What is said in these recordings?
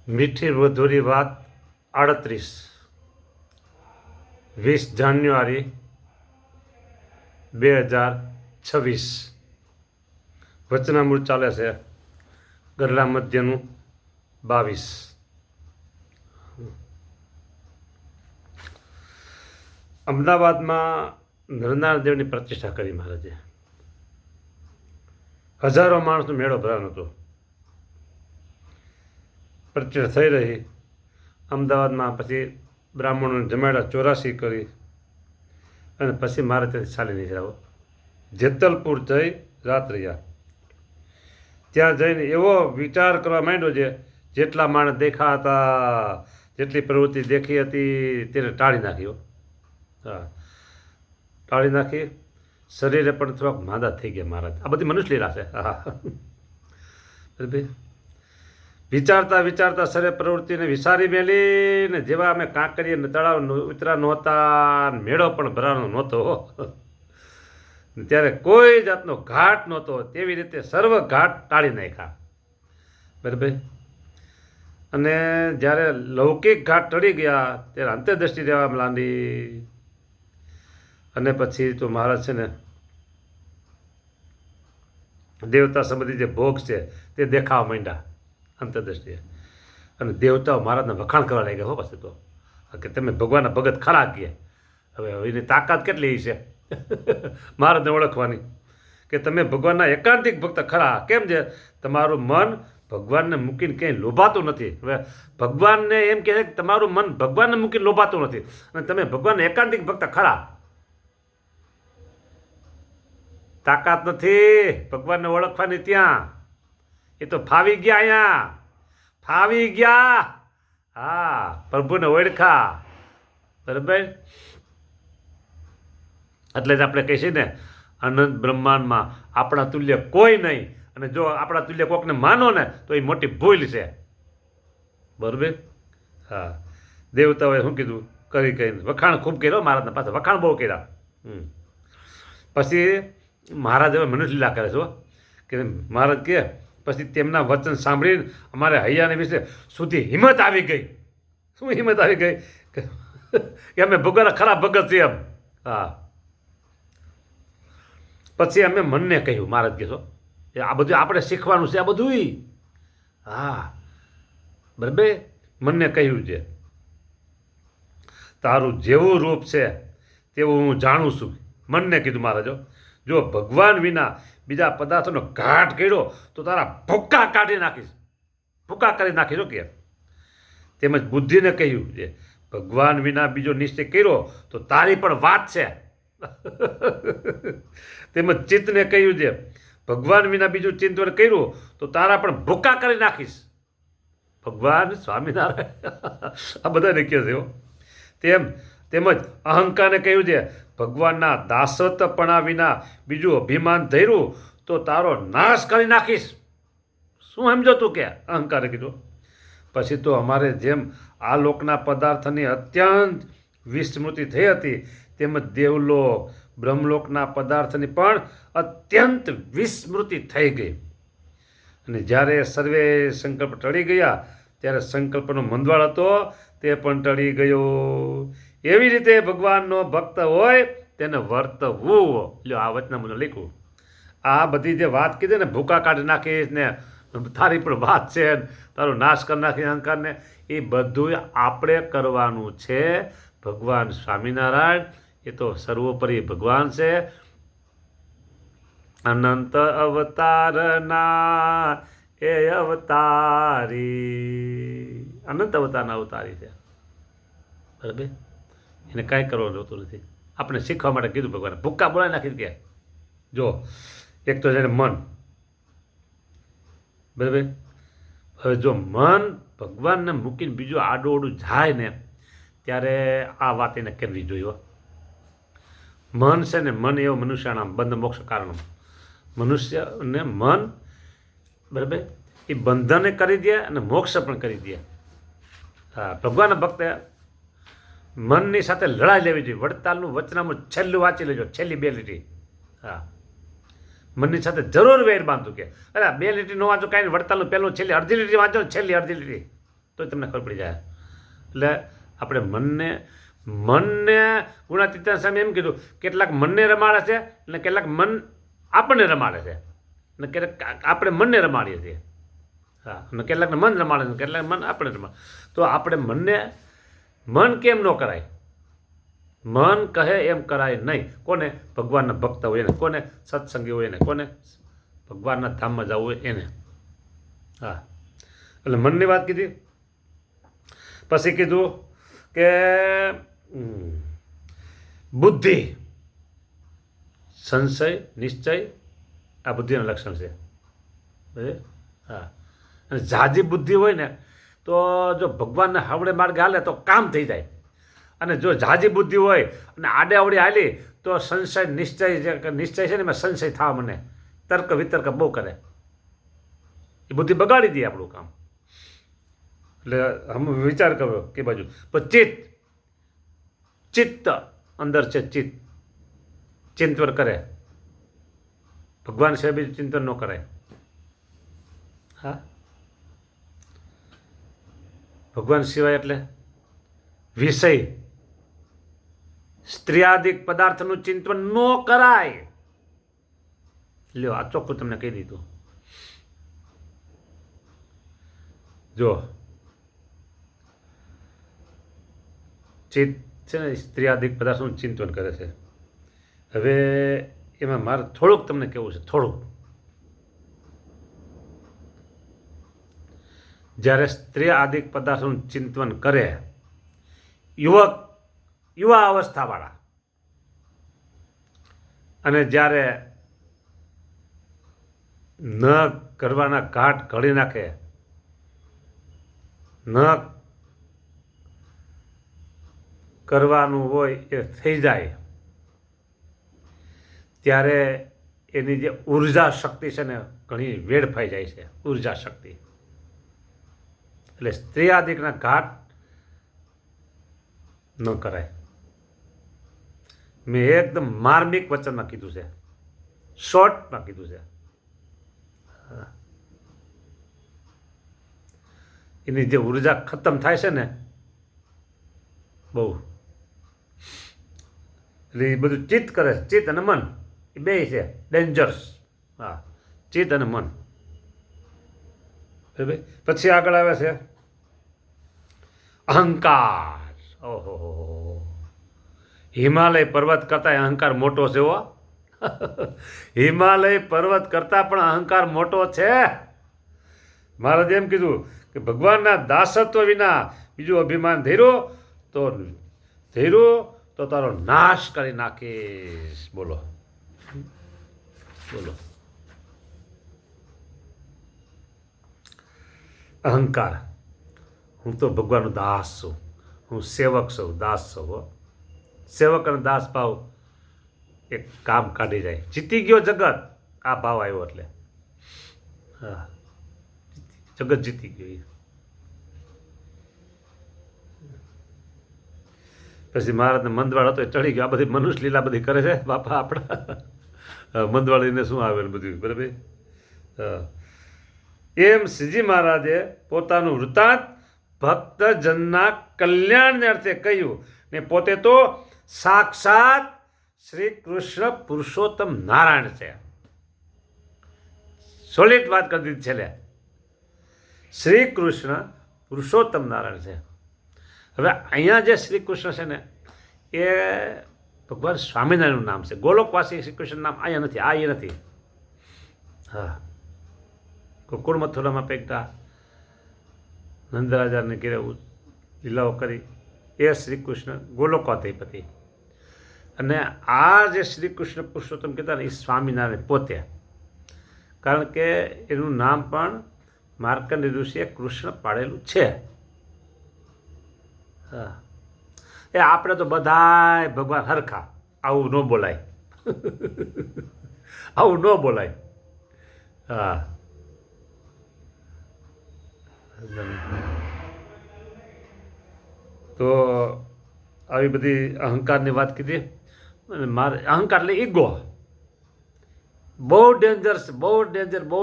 મીઠી મધુરી વાત 38 20 જાન્યુઆરી 2026 વચનામૃત ચાલે છે ગરડા મધ્યનું 22। અમદાવાદમાં નરનારાયણ દેવની પ્રતિષ્ઠા કરી મહારાજે। હજારો માણસનો મેળો ભરાનો હતો। પ્રતિષ્ઠા થઈ રહી અમદાવાદમાં। પછી બ્રાહ્મણોને જમાડ્યા, 84 કરી અને પછી મારે ત્યાંથી ચાલી નીકળ્યા। જેતલપુર જઈ રાત રહ્યા। ત્યાં જઈને એવો વિચાર કરવા માંડ્યો છે, જેટલા માણસ દેખા હતા, જેટલી પ્રવૃત્તિ દેખી હતી તેને ટાળી નાખ્યો। હા, ટાળી નાખી। શરીરે પણ થોડાક માંદા થઈ ગયા મહારાજ। આ બધી મનુષ્ય લીલા છે। હા, બરાબર। વિચારતા વિચારતા શરીર પ્રવૃત્તિને વિસારી મેલી ને જેવા અમે કાંકરીએ તળાવ ઉતરા નહોતા, મેળો પણ ભરાનો નહોતો, ત્યારે કોઈ જાતનો ઘાટ નહોતો, તેવી રીતે સર્વ ઘાટ ટાળી નાખ્યા, બરાબર। અને જ્યારે લૌકિક ઘાટ ટળી ગયા ત્યારે અંત્યદ્રષ્ટિ રહેવા માંડી। અને પછી તો મહારાજ છે ને દેવતા સંબંધી જે ભોગ છે તે દેખાવા માંડ્યા અંતરદ્રષ્ટિએ। અને દેવતાઓ મહારાજને વખાણ કરવા લાગ્યા। હો પછી તો કે તમે ભગવાનના ભગત ખરા ગયા। હવે એની તાકાત કેટલી છે મહારાજને ઓળખવાની, કે તમે ભગવાનના એકાંતિક ભક્ત ખરા। કેમ છે? તમારું મન ભગવાનને મૂકીને ક્યાંય લોભાતું નથી। હવે ભગવાનને એમ કહે છે કે તમારું મન ભગવાનને મૂકીને લોભાતું નથી, અને તમે ભગવાનના એકાંતિક ભક્ત ખરા। તાકાત નથી ભગવાનને ઓળખવાની ત્યાં, એ તો ફાવી ગયા, અહીંયા ફાવી ગયા। હા, પ્રભુને ઓળખા, બરાબર। એટલે જ આપણે કહીએ છીએ ને, અનંત બ્રહ્માંડમાં આપણા તુલ્ય કોઈ નહીં, અને જો આપણા તુલ્ય કોકને માનો ને તો એ મોટી ભૂલ છે, બરાબર। હા, દેવતાઓએ શું કીધું? કરી કહીને વખાણ ખૂબ કર્યો મહારાજના પાસે, વખાણ બહુ કર્યા। પછી મહારાજ હવે મનુષ્ય લીલા કરે છે કે મહારાજ કહે, પછી તેમના વચન સાંભળીને અમારે હૈયાને વિશે સુધી હિંમત આવી ગઈ। શું હિંમત આવી ગઈ? કે અમે ભગવાનના ખરા ભગત છીએ એમ। હા, પછી અમે મનને કહ્યું, મહારાજ કહેશો એ આ બધું આપણે શીખવાનું છે, આ બધું। હા, બરાબર। મનને કહ્યું છે, તારું જેવું રૂપ છે તેવું હું જાણું છું। મનને કીધું મહારાજો, જો ભગવાન વિના બીજા પદાર્થોનો ઘાટ કર્યો તો તારા ભૂક્કા કાઢી નાખીશ, ભૂક્કા કરી નાખીશ કે। તેમજ બુદ્ધિને કહ્યું છે, ભગવાન વિના બીજો નિશ્ચય કર્યો તો તારી પણ વાત છે। તેમજ ચિત્તને કહ્યું છે, ભગવાન વિના બીજું ચિંતન કર્યું તો તારા પણ ભૂક્કા કરી નાખીશ। ભગવાન સ્વામિનારાયણ આ બધાને કહે છે। તેમજ અહંકારને કહ્યું છે, ભગવાનના દાસત્વપણા વિના બીજું અભિમાન ધર્યું તો તારો નાશ કરી નાખીશ। શું સમજો તું કે અહંકારે કીધું? પછી તો અમારે જેમ આ લોકના પદાર્થની અત્યંત વિસ્મૃતિ થઈ હતી, તેમજ દેવલોક બ્રહ્મલોકના પદાર્થની પણ અત્યંત વિસ્મૃતિ થઈ ગઈ। અને જ્યારે સર્વે સંકલ્પ ટળી ગયા ત્યારે સંકલ્પનો મંદવાળ હતો તે પણ ટળી ગયો। એવી રીતે ભગવાનનો ભક્ત હોય તેને વર્તવું। લ્યો, આ વચનામૃત લખ્યું। આ બધી જે વાત કીધી ને, ભૂકા કાઢી નાખીશ ને તારી પણ વાત છે, તારો નાશ કરી નાખી અહંકારને, એ બધું આપણે કરવાનું છે। ભગવાન સ્વામિનારાયણ એ તો સર્વોપરી ભગવાન છે। અનંત અવતારના એ અવતારી, અનંત અવતારના અવતારી છે, બરાબર। એને કાંઈ કરવાનું હોતું નથી, આપણે શીખવા માટે કીધું ભગવાને। ભૂક્કા બોલાવી નાખી કે જો એક તો છે મન, બરાબર। હવે જો મન ભગવાનને મૂકીને બીજું આડું જાય ને, ત્યારે આ વાત એને કરવી જોઈએ। મન છે ને, મન એવો મનુષ્યના બંધ મોક્ષ કારણ, મનુષ્યને મન, બરાબર, એ બંધને કરી દે અને મોક્ષ પણ કરી દે। હા, ભગવાનના ભક્તે મનની સાથે લડાઈ લેવી જોઈએ। વડતાલનું વચનામૃત છેલ્લું વાંચી લેજો, છેલ્લી 2 લીટી। હા, મનની સાથે જરૂર વેર બાંધતું કે અરે 2 લીટી ન વાંચો કાંઈ નહીં, વડતાલનું પહેલું છેલ્લી અડધી લીટી વાંચો, છેલ્લી અડધી લીટી તો તમને ખબર પડી જાય. એટલે આપણે મનને ગુણાતીતાના સામે એમ કીધું, કેટલાક મનને રમાડે છે અને કેટલાક મન આપણને રમાડે છે, અને કેટલાક આપણે મનને રમાડીએ છીએ. હા, અને કેટલાકને મન રમાડે છે, કેટલાક મન આપણે રમાડે. તો આપણે મન કેમ ન કરાય? મન કહે એમ કરાય નહીં. કોને? ભગવાનના ભક્ત હોય એને, કોને? સત્સંગી હોય એને, કોને? ભગવાનના ધામમાં જવું હોય એને. હા, એટલે મનની વાત કીધી. પછી કીધું કે બુદ્ધિ, સંશય, નિશ્ચય આ બુદ્ધિના લક્ષણ છે. હા, અને ઝાઝી બુદ્ધિ હોય ને તો જો ભગવાનના હાવડે માર્ગે હાલે તો કામ થઈ જાય. અને જો ઝાઝી બુદ્ધિ હોય અને આડે અવડે હાલી તો સંશય નિશ્ચય છે ને એમાં સંશય થવા મને, તર્ક વિતર્ક બહુ કરે, એ બુદ્ધિ બગાડી દે આપણું કામ. એટલે હમ વિચાર કર્યો કે બાજુ પણ ચિત્ત અંદર છે, ચિંતન કરે. ભગવાન સિવાય બીજું ચિંતન ન કરાય. હા, ભગવાન સિવાય એટલે વિષય સ્ત્રીયાદિક પદાર્થનું ચિંતન ન કરાય. લ્યો, આ ચોખ્ખું તમને કહી દીધું. જો ચિત્ત છે ને સ્ત્રીયાદિક પદાર્થનું ચિંતન કરે છે. હવે એમાં મારે થોડુંક તમને કહેવું છે, થોડુંક. જ્યારે સ્ત્રી આદિક પદાર્થોનું ચિંતન કરે યુવા અવસ્થાવાળા, અને જ્યારે ન કરવાના ઘાટ ઘડી નાખે, ન કરવાનું હોય એ થઈ જાય, ત્યારે એની જે ઉર્જા શક્તિ છે ને ઘણી વેડફાઈ જાય છે. ઉર્જા શક્તિ એટલે સ્ત્રી આદિકના ઘાટ ન કરાય. મેં એકદમ માર્મિક વચનમાં કીધું છે, શોર્ટમાં કીધું છે. એની જે ઉર્જા ખતમ થાય છે ને બહુ, એટલે એ બધું ચિત્ત કરે છે. ચિત્ત અને મન એ બે છે ડેન્જર્સ. હા, ચિત્ત અને મન. પછી આગળ આવે છે અહંકાર. ઓહો, હિમાલય પર્વત કરતા અહંકાર મોટો છે. હિમાલય પર્વત કરતા પણ અહંકાર મોટો છે. મહારાજે એમ કીધું કે ભગવાનના દાસત્વ વિના બીજું અભિમાન ધર્યું તો તારો નાશ કરી નાખીશ. બોલો. અહંકાર, હું તો ભગવાનનો દાસ છું, હું સેવક છું, દાસ છું. સેવક અને દાસ ભાવ એક કામ કાઢી જાય. જીતી ગયો જગત, આ ભાવ આવ્યો એટલે. હા, જગત જીતી ગયું. પછી મહારાજને મંદવાળ હતો એ ચડી ગયો. આ બધી મનુષ્ય લીલા બધી કરે છે બાપા આપણા. મંદવાળીને શું આવે બધું, બરાબર. એમ શ્રીજી મહારાજે પોતાનું વૃત્તાંત ભક્તજનના કલ્યાણને અર્થે કહ્યું ને પોતે તો સાક્ષાત શ્રી કૃષ્ણ પુરુષોત્તમ નારાયણ છે. સોલિડ વાત કરી દીધી છેલ્લે. શ્રી કૃષ્ણ પુરુષોત્તમ નારાયણ છે. હવે અહીંયા જે શ્રી કૃષ્ણ છે ને એ ભગવાન સ્વામિનારાયણનું નામ છે. ગોલોકવાસી શ્રી કૃષ્ણ નામ અહીંયા નથી, આ એ નથી. હા, ગોકુળ મથુરામાં પેકતા નંદરાજાને ઘેરે લીલાઓ કરી એ શ્રી કૃષ્ણ ગોલોકાધિપતિ. અને આ જે શ્રી કૃષ્ણ પુરુષોત્તમ કહેતા ને એ સ્વામિનારાયણ પોતે. કારણ કે એનું નામ પણ માર્કંડેય ઋષિએ કૃષ્ણ પાડેલું છે. હા, એ આપણે તો બધાય ભગવાન હરખા. આવું ન બોલાય. આવું ન બોલાય. હા, તો આવી બધી અહંકારની વાત કીધી. અને મારે અહંકાર એટલે ઈગો બહુ ડેન્જર છે, બહુ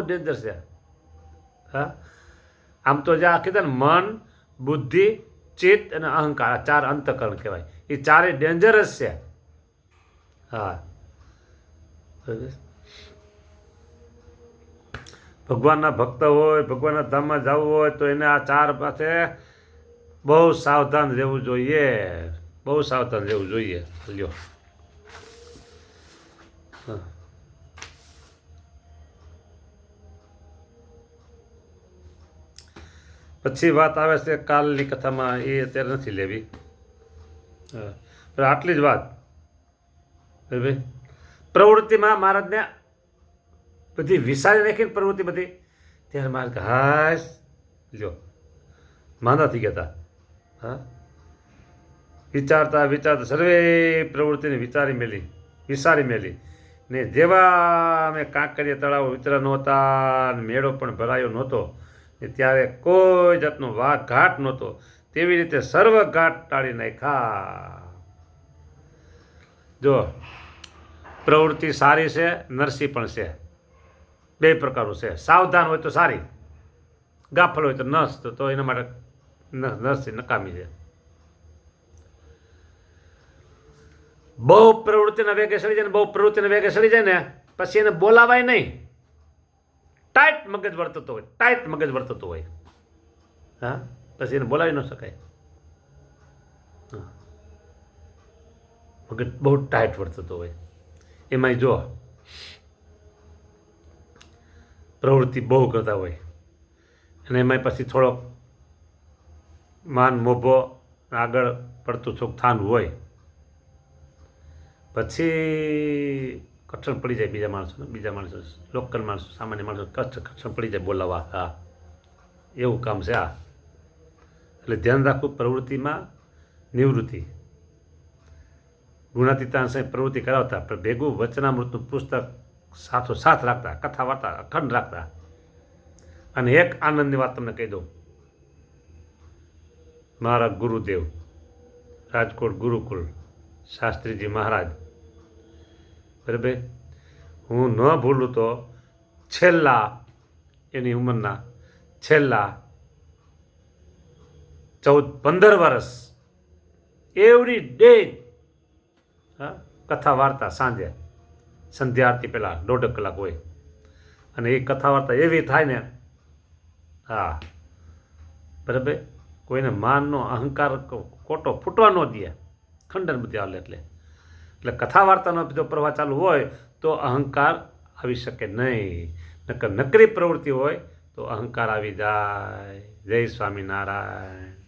ડેન્જર છે. હા, આમ તો જે આ કીધા ને બુદ્ધિ, ચિત્ત અને અહંકાર, આ 4 અંતઃકરણ કહેવાય. એ ચારે ડેન્જરસ છે. હા, ભગવાનના ભક્ત હોય, ભગવાનના ધામમાં જવું હોય તો એને આ 4 પાસે બહુ સાવધાન રહેવું જોઈએ, બહુ સાવધાન રહેવું જોઈએ. લ્યો, પછી વાત આવે છે કાલની કથામાં, એ અત્યારે નથી લેવી. આટલી જ વાત. ભાઈ, પ્રવૃત્તિમાં મહારાજને બધી વિસારી નાખીને પ્રવૃત્તિ બધી, ત્યારે મહારાજ હાશ લ્યો માંદા થઈ ગયા હતા. હા, વિચારતા વિચારતા સર્વે પ્રવૃત્તિને વિસારી મેલી ને જેવા અમે કાંકરીયા તળાવ વિતરા નહોતા, મેળો પણ ભરાયો નહોતો, ત્યારે કોઈ જાતનો ઘાટ નહોતો, તેવી રીતે સર્વ ઘાટ ટાળી નાખ્યા. જો, પ્રવૃત્તિ સારી છે, નરસી પણ છે, 2 પ્રકારનું છે. સાવધાન હોય તો સારી, ગાફલ હોય તો નસ, તો એના માટે નરસી નકામી છે. બહુ પ્રવૃત્તિના વેગે સડી જાય ને, બહુ પ્રવૃત્તિના વેગે સડી જાય ને પછી એને બોલાવાય નહીં. ટાઈટ મગજ વર્તતો હોય, હા, પછી એને બોલાવી ન શકાય. મગજ બહુ ટાઈટ વર્તતો હોય, એમાંય જો પ્રવૃત્તિ બહુ કરતા હોય અને એમાંય પછી થોડોક માન મોભો આગળ પડતું થોડુંક થાન હોય, પછી કઠણ પડી જાય બીજા માણસો, લોકલ માણસો, સામાન્ય માણસો કઠણ પડી જાય બોલાવા. હા, એવું કામ છે આ. એટલે ધ્યાન રાખવું પ્રવૃત્તિમાં. નિવૃત્તિ, ગુણાતીતાન સાહેબ પ્રવૃત્તિ કરાવતા, પણ ભેગું વચનામૃતનું પુસ્તક સાથોસાથ રાખતા, કથા વાર્તા અખંડ રાખતા. અને એક આનંદની વાત તમને કહી દઉં, મારા ગુરુદેવ રાજકોટ ગુરુકુળ શાસ્ત્રીજી મહારાજ, બરાબર, હું ન ભૂલું તો છેલ્લા એની ઉંમરના છેલ્લા 14-15 વર્ષ એવરી ડે કથા વાર્તા સાંજે સંધ્યા આરતી પહેલાં 1.5 કલાક હોય, અને એ કથા વાર્તા એવી થાય ને, હા, બરાબર, કોઈને માનનો અહંકાર ખોટો ફૂટવા ન દે, ખંડન બધી હાલે. એટલે કથા વાર્તાનો જો પ્રવાહ ચાલુ હોય તો અહંકાર આવી શકે નહીં. નકરી પ્રવૃત્તિ હોય તો અહંકાર આવી જાય. જય સ્વામિનારાયણ.